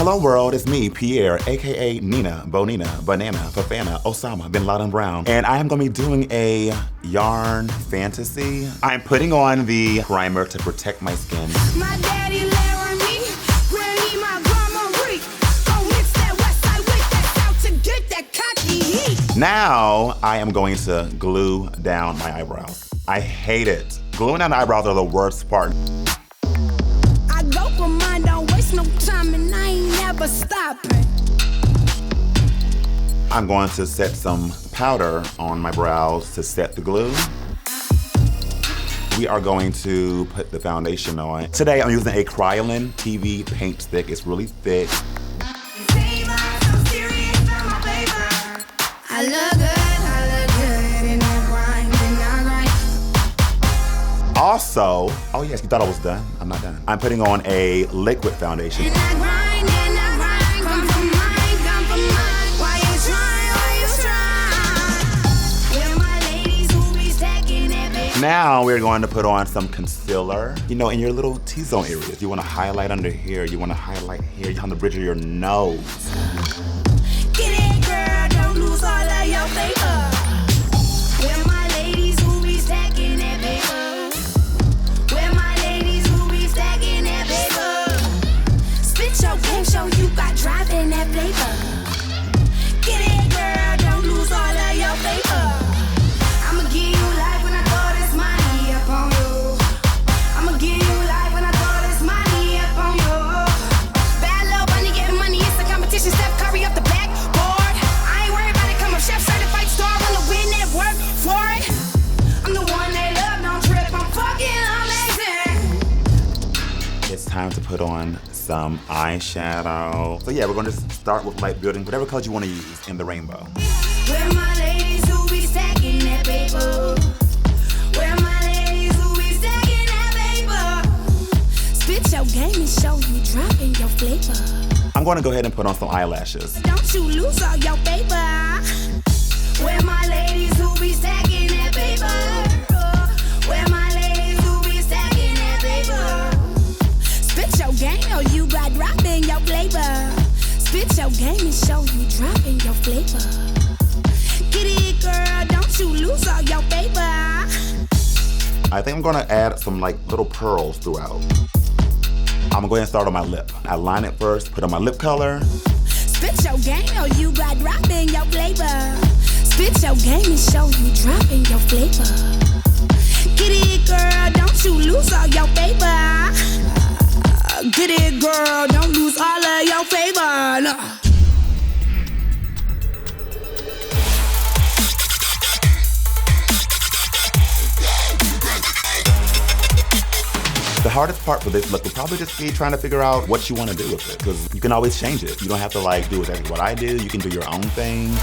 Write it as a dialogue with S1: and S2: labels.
S1: Hello world, it's me, Pierre, aka Nina, Bonina, Banana, Fafana, Osama, Bin Laden Brown, and I am gonna be doing a yarn fantasy. I'm putting on the primer to protect my skin.
S2: My daddy Larry me, granny my grandma Rick. Go mix that west side with that south to get that cocky heat.
S1: Now, I am going to glue down my eyebrows. I hate it. Gluing down the eyebrows are the worst part.
S2: I go for mine, don't waste no time, and I ain't never stopping.
S1: I'm going to set some powder on my brows to set the glue. We are going to put the foundation on. Today, I'm using a Kryolan TV paint stick. It's really thick.
S2: I look good in that grind.
S1: Also, oh yes, you thought I was done? I'm not done. I'm putting on a liquid foundation.
S2: Come from mine. Why you try? Where my ladies who be stacking that baby?
S1: Now we're going to put on some concealer. You know, in your little T-zone areas. You want to highlight under here. You want to highlight here on the bridge of your nose.
S2: Get it, girl, don't lose all of your flavor. Where my ladies who be stacking that paper. Where my ladies who be stacking that paper. Spit your game, show you got drive in that flavor. Get it, girl, don't lose all of your flavor. I'ma give you life when I throw this money up on you. I'ma give you life when I throw this money up on you. Bad little bunny getting money, it's a competition. Steph Curry up the back. Chef certified star, wanna win that work for it. I'm the one they love, don't trip, I'm fucking amazing.
S1: It's time to put on some eyeshadow. So yeah, we're going to start with light building, whatever colors you want to use in the rainbow.
S2: Where my ladies who be stacking that paper. Where my ladies who be stacking that paper. Spit your game and show you dropping your flavor.
S1: I'm going to go ahead and put on some eyelashes.
S2: Don't you lose all your paper. Where my ladies who be stacking that paper. Where my ladies who be stacking that paper. Spit your game or you got dropping your flavor. Spit your game and show you dropping your flavor. Get it, girl, don't you lose all your paper.
S1: I think I'm going to add some like little pearls throughout. I'm gonna go ahead and start on my lip. I line it first, put on my lip color.
S2: Spit your game or you got dropping your flavor. Spit your game and show you dropping your flavor. Get it, girl, don't you lose all your flavor. Get it, girl, don't lose all of your flavor. No.
S1: The hardest part for this look will probably just be trying to figure out what you want to do with it, because you can always change it. You don't have to like do exactly what I do. You can do your own thing.